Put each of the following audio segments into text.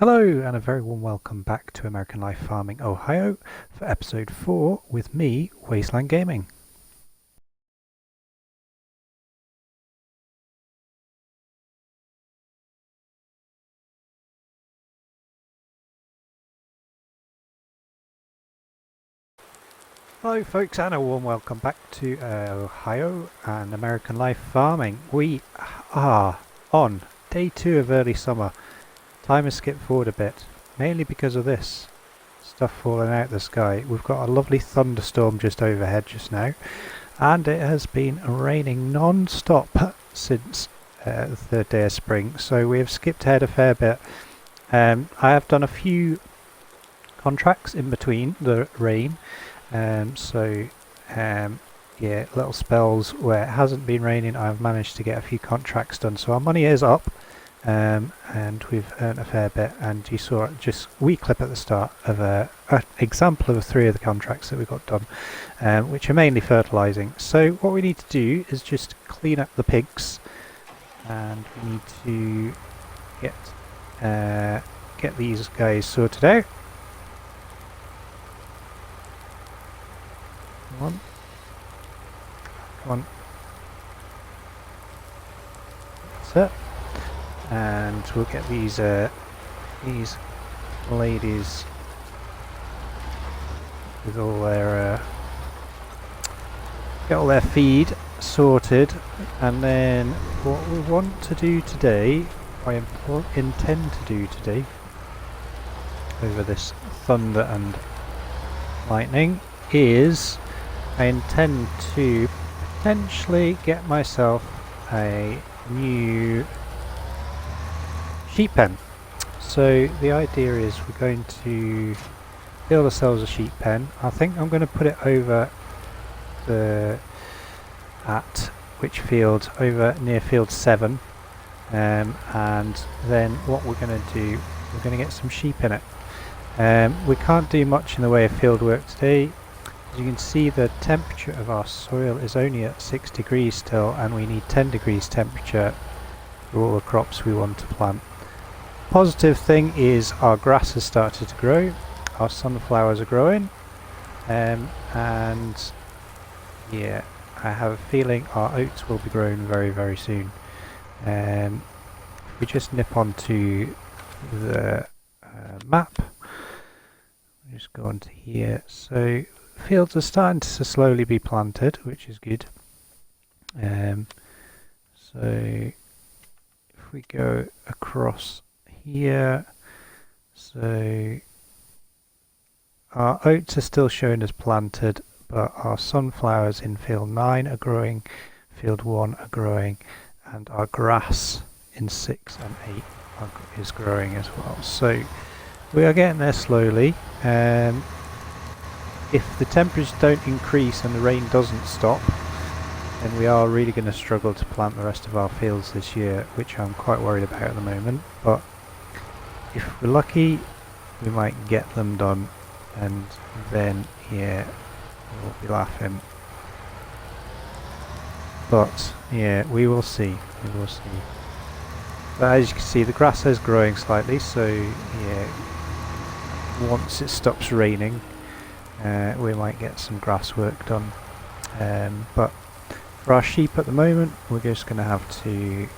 Hello and a very warm welcome back to American Life Farming Ohio for episode 4 with me, Wasteland Gaming. Hello folks and a warm welcome back to Ohio and American Life Farming. We are on day 2 of early summer. Time has skipped forward a bit, mainly because of this stuff falling out of the sky. We've got a lovely thunderstorm just overhead just now, and it has been raining non-stop since the third day of spring, so we have skipped ahead a fair bit. I have done a few contracts in between the rain, yeah, little spells where it hasn't been raining. I've managed to get a few contracts done, so our money is up. And we've earned a fair bit, and you saw just a wee clip at the start of an example of 3 of the contracts that we got done, which are mainly fertilising. So what we need to do is just clean up the pigs, and we need to get these guys sorted out. Come on. Come on. That's it. And we'll get these ladies with all their get all their feed sorted, and then what we want to do today, I intend to do today, over this thunder and lightning, is I intend to potentially get myself a new sheep pen. So the idea is we're going to build ourselves a sheep pen. I think I'm going to put it over at which field? Over near field 7, and then what we're going to do, we're going to get some sheep in it. We can't do much in the way of field work today. As you can see, the temperature of our soil is only at 6 degrees still, and we need 10 degrees temperature for all the crops we want to plant. Positive thing is our grass has started to grow, our sunflowers are growing, and yeah, I have a feeling our oats will be growing very, very soon. If we just nip onto the map, just go onto here. So fields are starting to slowly be planted, which is good. So if we go across here, so our oats are still shown as planted, but our sunflowers in field 9 are growing, field 1 are growing, and our grass in 6 and 8 is growing as well. So we are getting there slowly. If the temperatures don't increase and the rain doesn't stop, then we are really going to struggle to plant the rest of our fields this year, which I'm quite worried about at the moment. But if we're lucky, we might get them done, and then yeah, we'll be laughing. But yeah, we will see. We will see. But as you can see, the grass is growing slightly, so yeah, once it stops raining, we might get some grass work done. But for our sheep at the moment, we're just going to have to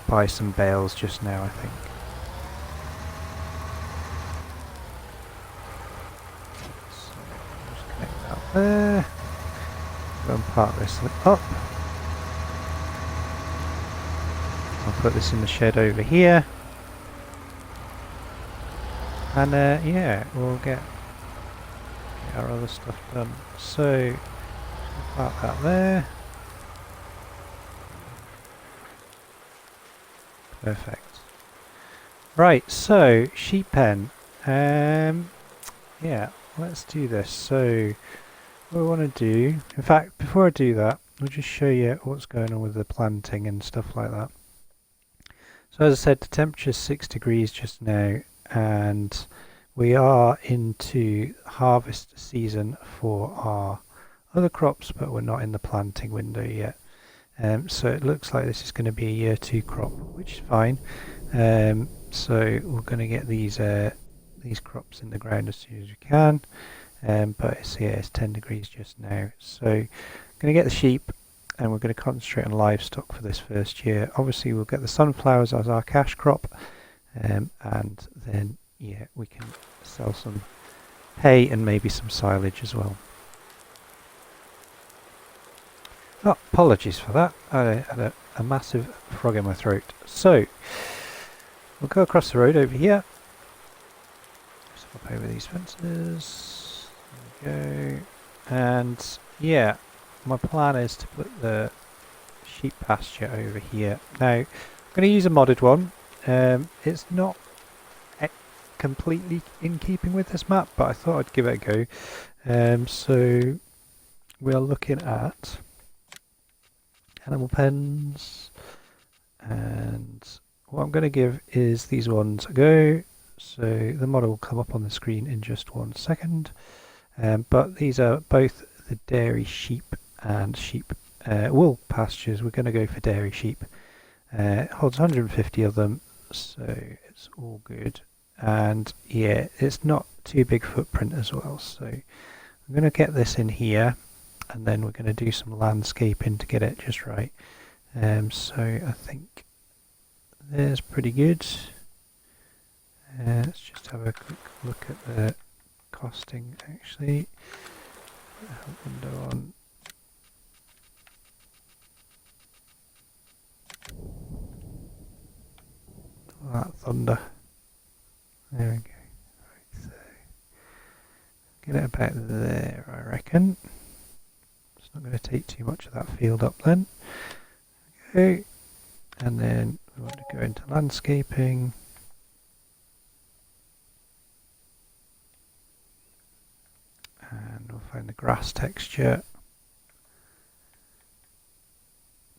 buy some bales just now, I think. So just connect that there. Go and park this up. I'll put this in the shed over here. And yeah, we'll get our other stuff done. So park that there. Perfect. Right, so sheep pen. Yeah, let's do this. So what we want to do, in fact, before I do that, I'll just show you what's going on with the planting and stuff like that. So as I said, the temperature is 6 degrees just now, and we are into harvest season for our other crops, but we're not in the planting window yet. So it looks like this is going to be a year 2 crop, which is fine. So we're going to get these crops in the ground as soon as we can. But it's 10 degrees just now. So I'm going to get the sheep, and we're going to concentrate on livestock for this first year. Obviously we'll get the sunflowers as our cash crop, and then we can sell some hay and maybe some silage as well. Oh, apologies for that. I had a massive frog in my throat. So we'll go across the road over here. Just hop over these fences. There we go. And yeah, my plan is to put the sheep pasture over here. Now, I'm going to use a modded one. It's not completely in keeping with this map, but I thought I'd give it a go. So we're looking at animal pens, and what I'm going to give is these ones a go. So the model will come up on the screen in just 1 second. But these are both the dairy sheep and sheep wool pastures. We're going to go for dairy sheep. It holds 150 of them, so it's all good. And yeah, it's not too big footprint as well. So I'm going to get this in here, and then we're going to do some landscaping to get it just right. So I think there's pretty good. Let's just have a quick look at the costing actually. Help window on. Oh, that thunder. There we go. Right, so get it about there, I reckon. It's not going to take too much of that field up then. Okay, and then we want to go into landscaping. And we'll find the grass texture.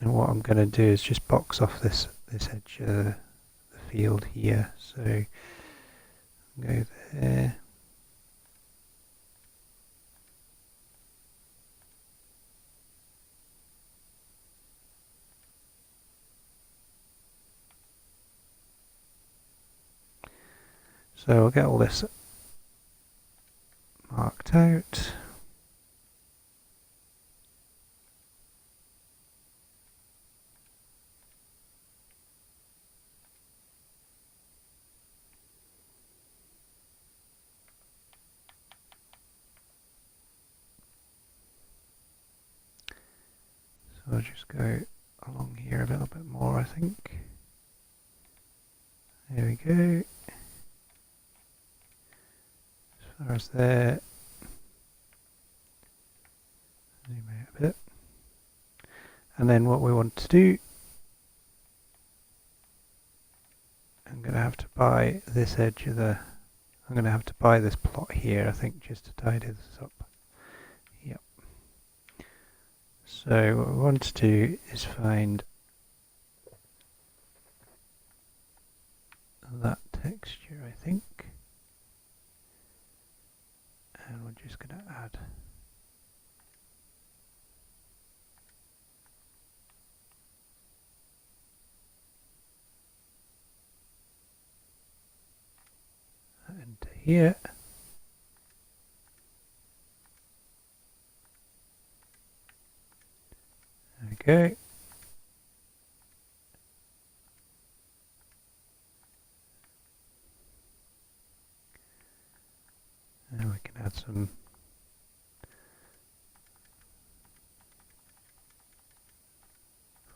And what I'm going to do is just box off this edge of the field here. So go there. So we'll get all this marked out. So I'll just go along here a little bit more, I think. There we go. As far as there. Zoom out a bit. And then what we want to do, I'm going to have to buy this edge of the, I'm going to have to buy this plot here, I think, just to tidy this up. Yep. So what we want to do is find that texture, I think. And we're just going to add that into here. There we go. And we can add some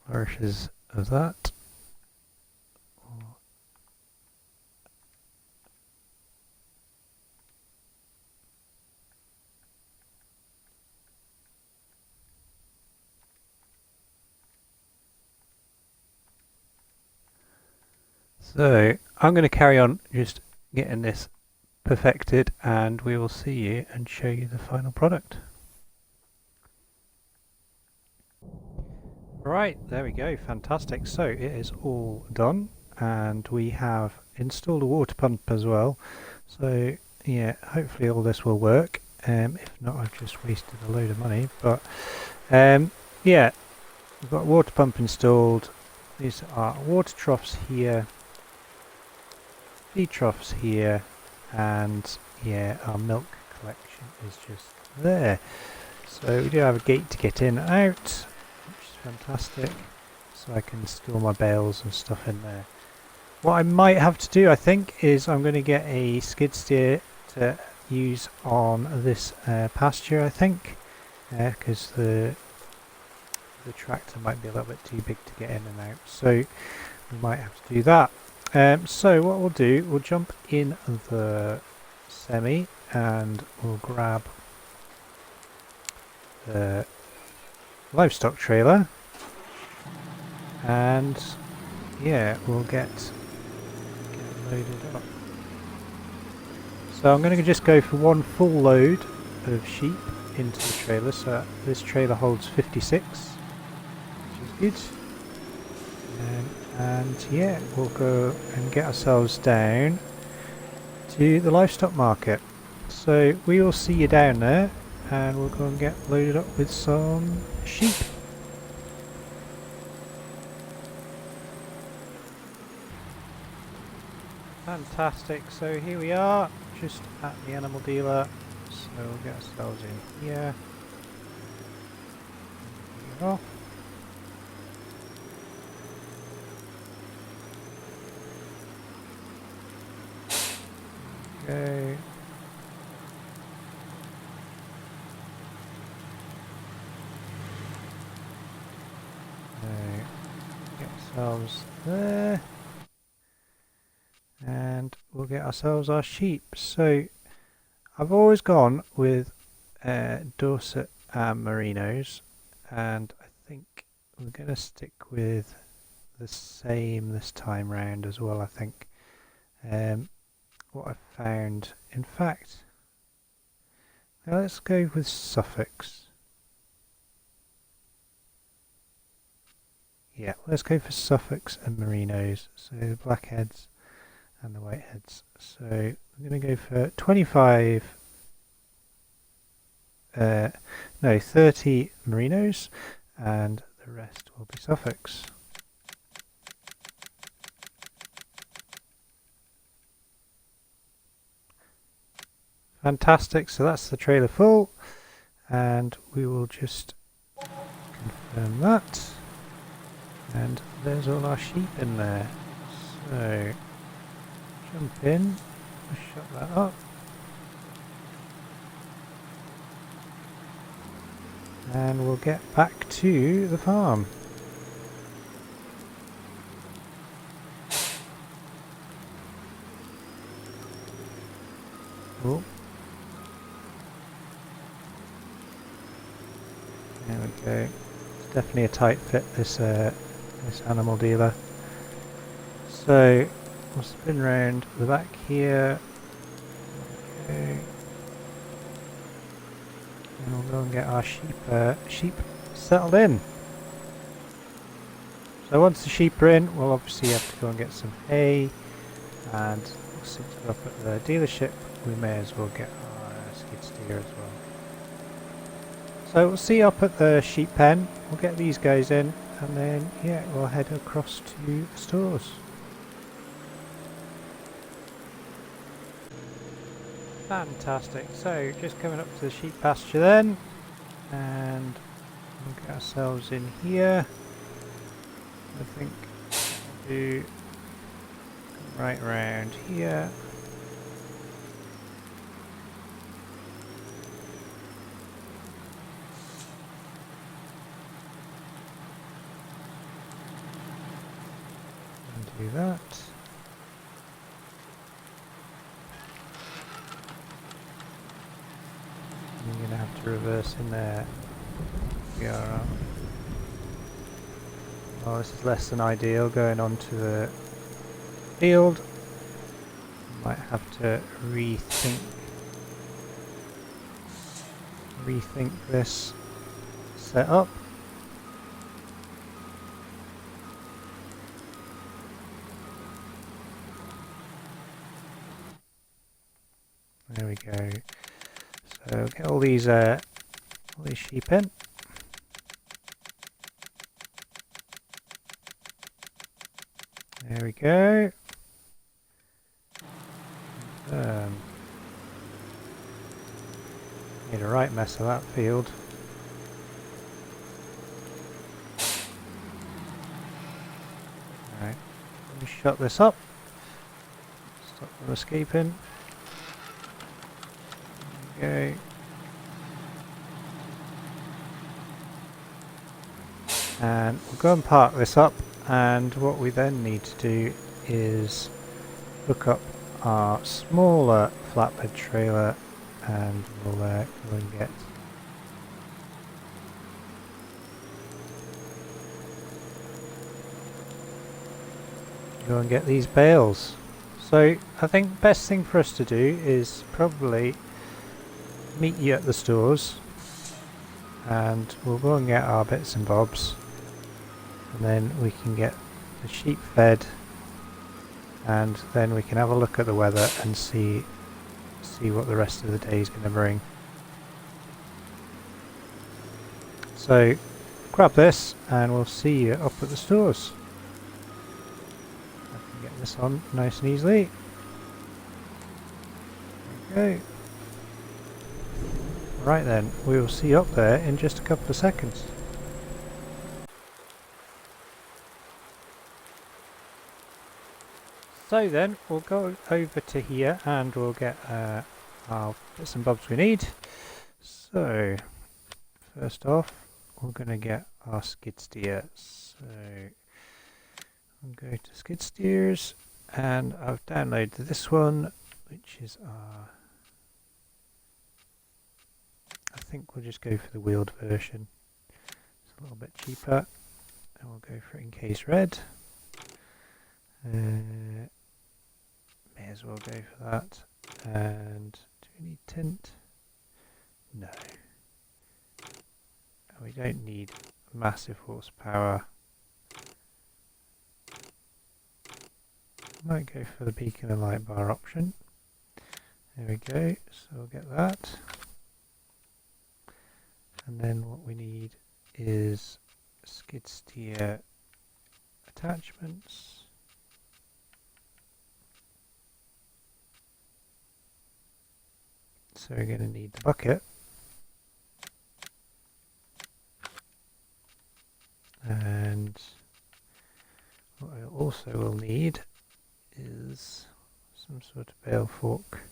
flourishes of that. So I'm going to carry on just getting this perfected, and we will see you and show you the final product. Right, there we go, fantastic. So it is all done, and we have installed a water pump as well. So yeah, hopefully all this will work. If not, I've just wasted a load of money. But yeah, we've got a water pump installed. These are water troughs here. feed troughs here, and yeah, our milk collection is just there. So we do have a gate to get in and out, which is fantastic. So I can store my bales and stuff in there. What I might have to do, I think, is I'm going to get a skid steer to use on this pasture, I think, because the tractor might be a little bit too big to get in and out. So we might have to do that. So what we'll do, we'll jump in the semi and we'll grab the livestock trailer, and yeah, we'll get loaded up. So I'm going to just go for one full load of sheep into the trailer. So this trailer holds 56, which is good. And yeah, we'll go and get ourselves down to the livestock market. So we will see you down there, and we'll go and get loaded up with some sheep. Fantastic, so here we are, just at the animal dealer. So we'll get ourselves in here. There we go. Okay. Get ourselves there, and we'll get ourselves our sheep. So I've always gone with Dorset and Merinos, and I think we're going to stick with the same this time round as well. I think what I've found, in fact, now let's go with Suffolks. Yeah, let's go for Suffolks and Merinos, so the blackheads and the whiteheads. So I'm going to go for 25, no, 30 Merinos, and the rest will be Suffolks. Fantastic, so that's the trailer full, and we will just confirm that. And there's all our sheep in there. So jump in, shut that up. And we'll get back to the farm. Oh. There we go. It's definitely a tight fit, this animal dealer. So we'll spin round the back here. Okay. And we'll go and get our sheep settled in. So once the sheep are in, we'll obviously have to go and get some hay, and since we're up at the dealership, we may as well get our skid steer as well. So we'll see up at the sheep pen, we'll get these guys in, and then yeah, we'll head across to the stores. Fantastic, so just coming up to the sheep pasture then, and we'll get ourselves in here. I think we'll do right around here. And do that. I'm going to have to reverse in there. We are. Oh, this is less than ideal going on to the field. Might have to rethink this setup. There we go. So get all these sheep in. There we go. Made a right mess of that field. Alright, let me shut this up. Stop them escaping. There we go. And we'll go and park this up, and what we then need to do is hook up our smaller flatbed trailer, and we'll go and get these bales. So I think best thing for us to do is probably meet you at the stores, and we'll go and get our bits and bobs, and then we can get the sheep fed, and then we can have a look at the weather and see what the rest of the day is going to bring. So grab this and we'll see you up at the stores. I can get this on nice and easily. There we go. Right then, we will see you up there in just a couple of seconds. So then, we'll go over to here and we'll get our bits and bobs we need. So, first off, we're going to get our skid steer. So, I'll go to skid steers, and I've downloaded this one, which is our... I think we'll just go for the wheeled version. It's a little bit cheaper, and we'll go for Encase Red. May as well go for that. And do we need tint? No. And we don't need massive horsepower. Might go for the beacon and light bar option. There we go. So we'll get that. And then what we need is skid steer attachments. So we're going to need the bucket, and what I also will need is some sort of bale fork.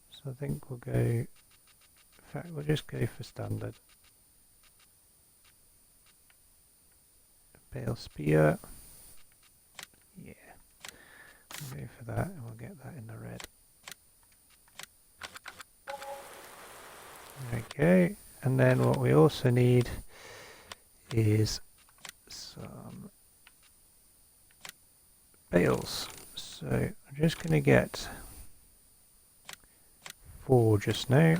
So I think we'll go, in fact we'll just go for standard. Bale spear, yeah, we'll go for that, and we'll get that in the red. Okay, and then what we also need is some bales. So I'm just going to get 4 just now,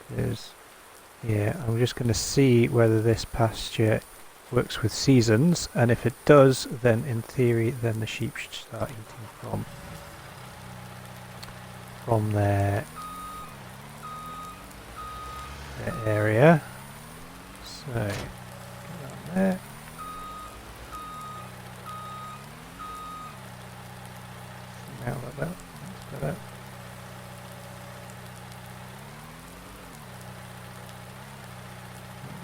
because yeah, I'm just going to see whether this pasture works with seasons, and if it does, then in theory then the sheep should start eating from their area. So get that there. Now like that. That's better.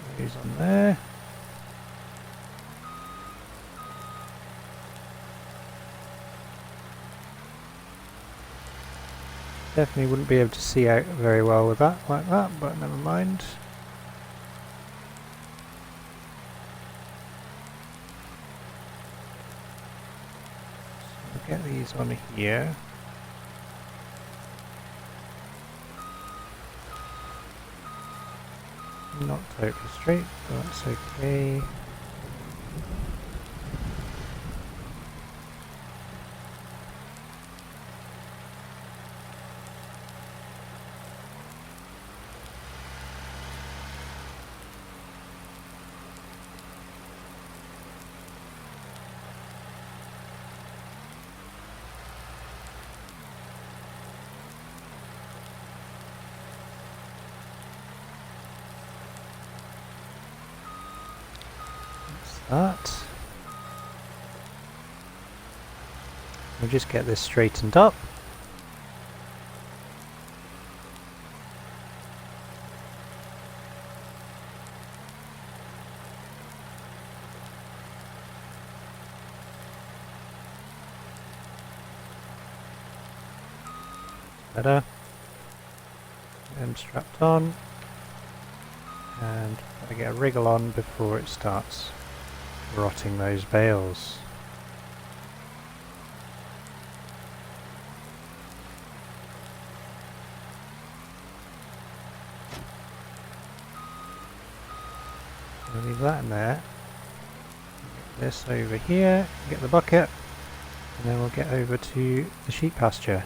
Put these on there. Definitely wouldn't be able to see out very well with that, like that, but never mind. So we'll get these on here. Not totally straight, but that's okay. That. We'll just get this straightened up. Better. Them strapped on. And I get a wriggle on before it starts rotting those bales. We'll leave that in there. Get this over here, get the bucket, and then we'll get over to the sheep pasture.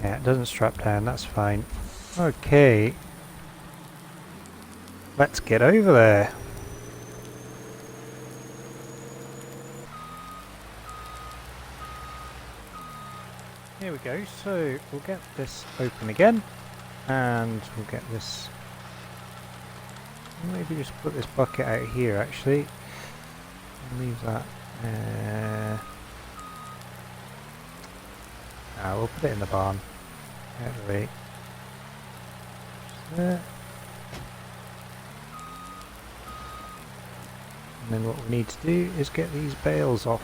Yeah, it doesn't strap down, that's fine. Okay. Let's get over there. Here we go, so we'll get this open again. And we'll get this... maybe just put this bucket out here actually. And leave that... we'll put it in the barn. Out of the way. Just there. And then what we need to do is get these bales off.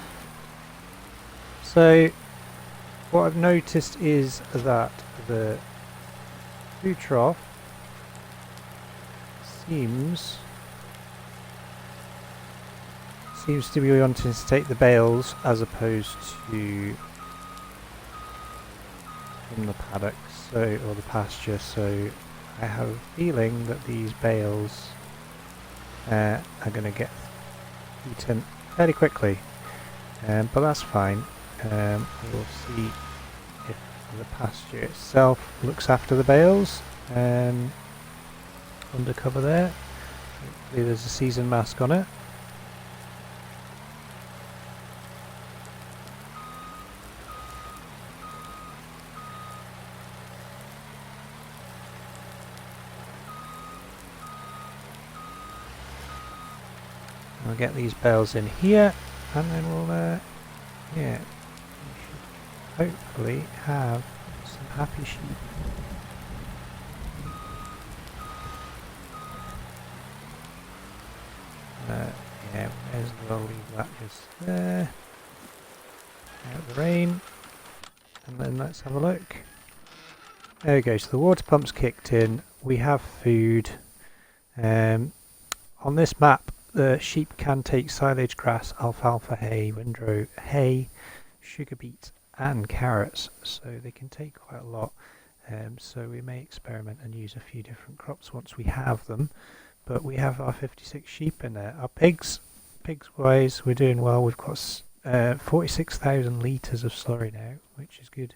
So what I've noticed is that the food trough seems to be wanting to take the bales as opposed to from the paddock, or the pasture, so I have a feeling that these bales are going to get eaten fairly quickly, but that's fine. We'll see if the pasture itself looks after the bales. Undercover there, hopefully there's a season mask on it. We'll get these bales in here, and then we'll, yeah, we should hopefully have some happy sheep. Yeah, may as well leave that just there, out of the rain, and then let's have a look. There we go, so the water pump's kicked in, we have food. On this map, the sheep can take silage grass, alfalfa hay, windrow hay, sugar beet and carrots, so they can take quite a lot. So we may experiment and use a few different crops once we have them, but we have our 56 sheep in there. Our pigs wise, we're doing well. We've got 46,000 litres of slurry now, which is good.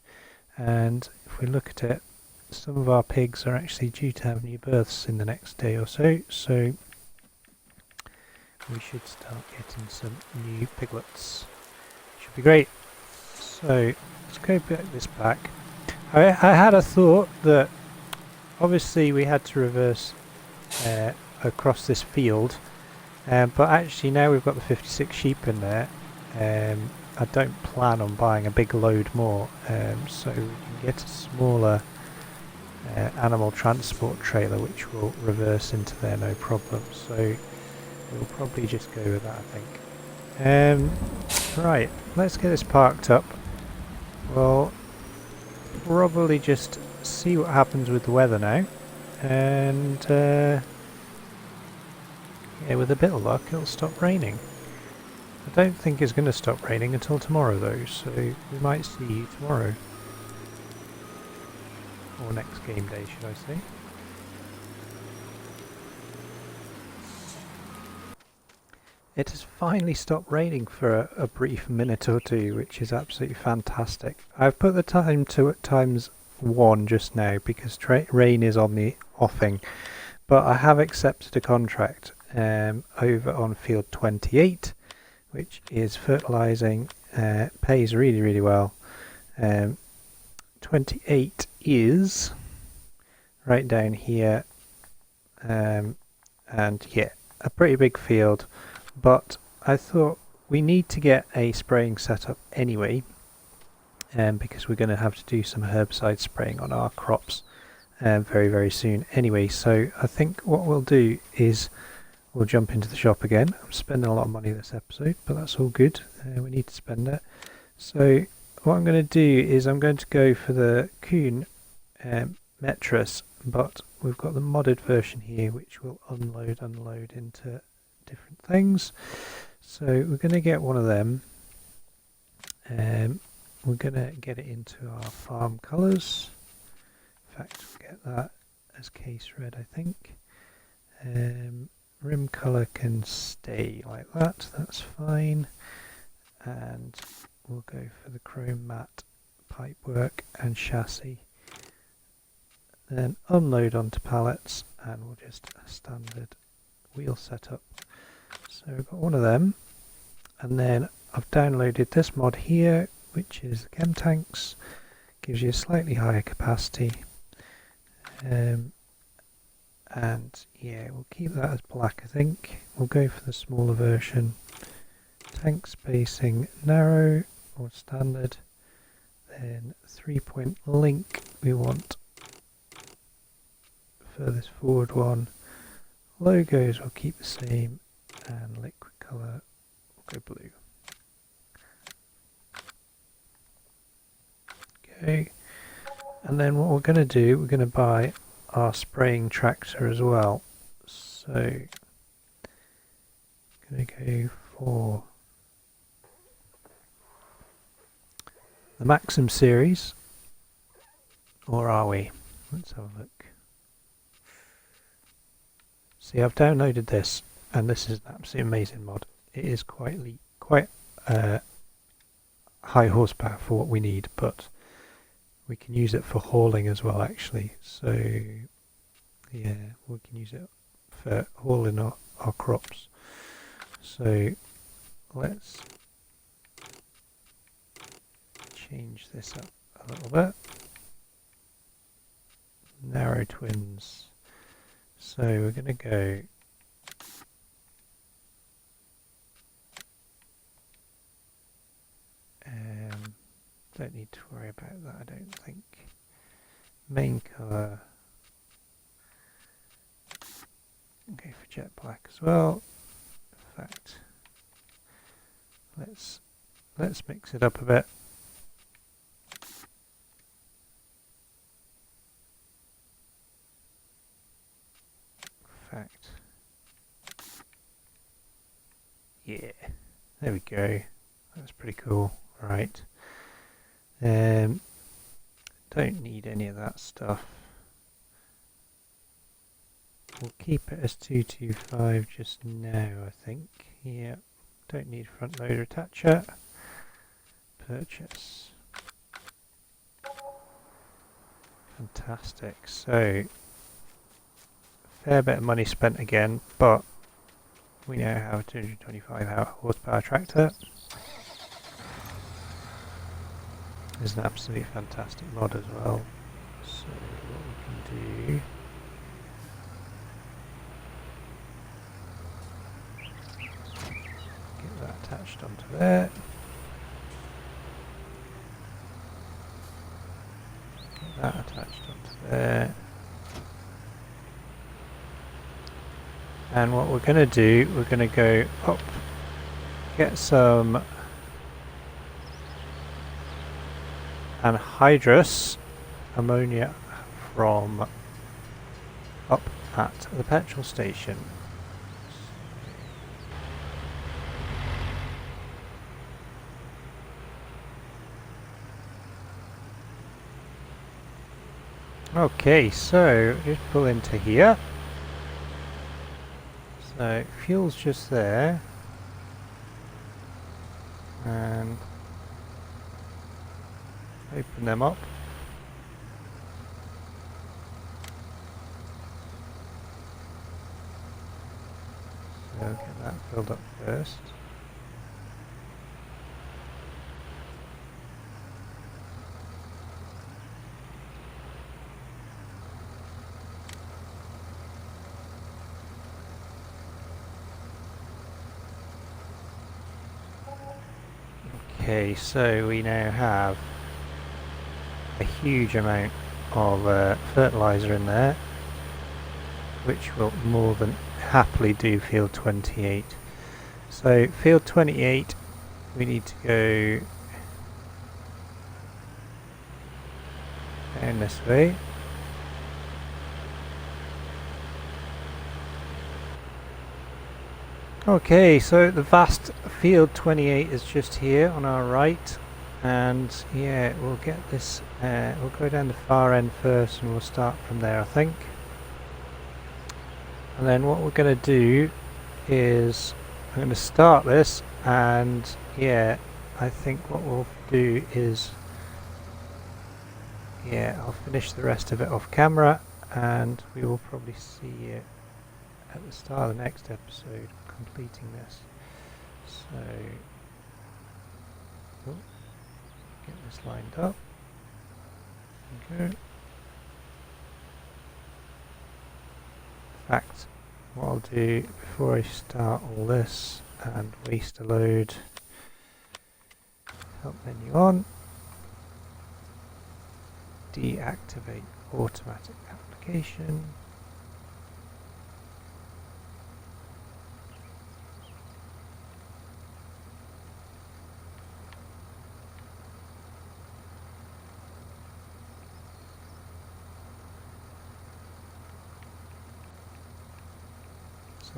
And if we look at it, some of our pigs are actually due to have new births in the next day or so, so we should start getting some new piglets. Should be great. So let's go this back. I had a thought that obviously we had to reverse across this field, but actually now we've got the 56 sheep in there, I don't plan on buying a big load more, so we can get a smaller animal transport trailer which will reverse into there no problem. So we'll probably just go with that, I think. Right, let's get this parked up. We'll probably just see what happens with the weather now, and yeah, with a bit of luck it'll stop raining. I don't think it's going to stop raining until tomorrow though, so we might see you tomorrow. Or next game day, should I say. It has finally stopped raining for a brief minute or two, which is absolutely fantastic. I've put the time to at times 1 just now because rain is on the offing, but I have accepted a contract over on field 28, which is fertilizing. Pays really well. 28 is right down here, and yeah, a pretty big field, but I thought we need to get a spraying setup anyway, because we're going to have to do some herbicide spraying on our crops very soon anyway. So I think what we'll do is we'll jump into the shop again. I'm spending a lot of money this episode, but that's all good. We need to spend it. So what I'm going to do is I'm going to go for the Kuhn Metris, but we've got the modded version here which will unload into different things. So we're going to get one of them. We're going to get it into our farm colours. In fact, we'll get that as case red, I think. Rim colour can stay like that, that's fine. And we'll go for the chrome matte pipework and chassis. Then unload onto pallets, and we'll just a standard wheel setup. So we've got one of them, and then I've downloaded this mod here, which is the Chem tanks. Gives you a slightly higher capacity, and yeah, we'll keep that as black. I think we'll go for the smaller version. Tank spacing narrow or standard, then 3-point link we want furthest forward one. Logos will keep the same, and liquid colour will go blue. Okay, and then what we're going to do, we're going to buy our spraying tractor as well. So going to go for the Maxim series, or are we? Let's have a look. See, I've downloaded this, and this is an absolutely amazing mod. It is quite high horsepower for what we need, but we can use it for hauling as well, actually. So yeah, we can use it for hauling our crops. So let's change this up a little bit. Narrow twins. So we're going to go don't need to worry about that, I don't think. Main colour, go for jet black as well. In fact, let's mix it up a bit. In fact, yeah, there we go. That's pretty cool. Right. Don't need any of that stuff. We'll keep it as 225 just now, I think. Yeah. Don't need front loader attacher. Purchase. Fantastic. So, fair bit of money spent again, but we now have a 225 horsepower tractor. Is an absolutely fantastic mod as well. So what we can do, get that attached onto there. Get that attached onto there. And what we're going to do, we're going to go up, get some anhydrous ammonia from up at the petrol station. Okay, so just pull into here. So fuel's just there, and open them up. get that filled up first. Okay, so we now have a huge amount of fertilizer in there, which will more than happily do field 28. So field 28, we need to go down this way. Okay, so the vast field 28 is just here on our right, and yeah, we'll get this, we'll go down the far end first and we'll start from there, I think. And then what we're going to do is I'm going to start this, and yeah, I think what we'll do is, yeah, I'll finish the rest of it off camera, and we will probably see it at the start of the next episode completing this. So get this lined up. Okay. In fact, what I'll do before I start all this and waste a load, help menu on, deactivate automatic application.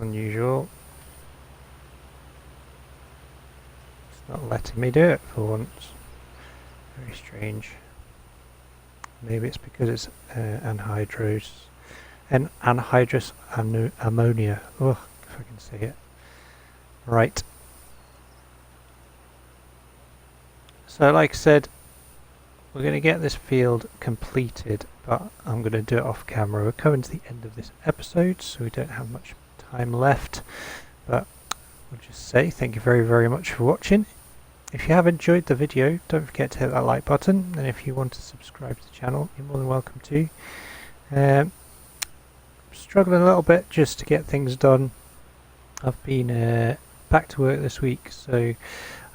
Unusual. It's not letting me do it for once. Very strange. Maybe it's because it's anhydrous ammonia. Ugh, if I can say it. Right. So like I said, we're going to get this field completed, but I'm going to do it off camera. We're coming to the end of this episode, so we don't have much time left, but we'll just say thank you very, very much for watching. If you have enjoyed the video, don't forget to hit that like button, and if you want to subscribe to the channel, you're more than welcome to. Struggling a little bit just to get things done. I've been back to work this week, so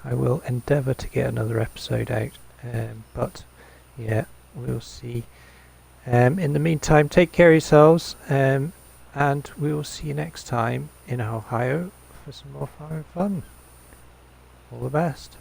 I will endeavour to get another episode out, but yeah, we'll see. In the meantime, take care of yourselves, and we will see you next time in Ohio for some more farming fun. All the best.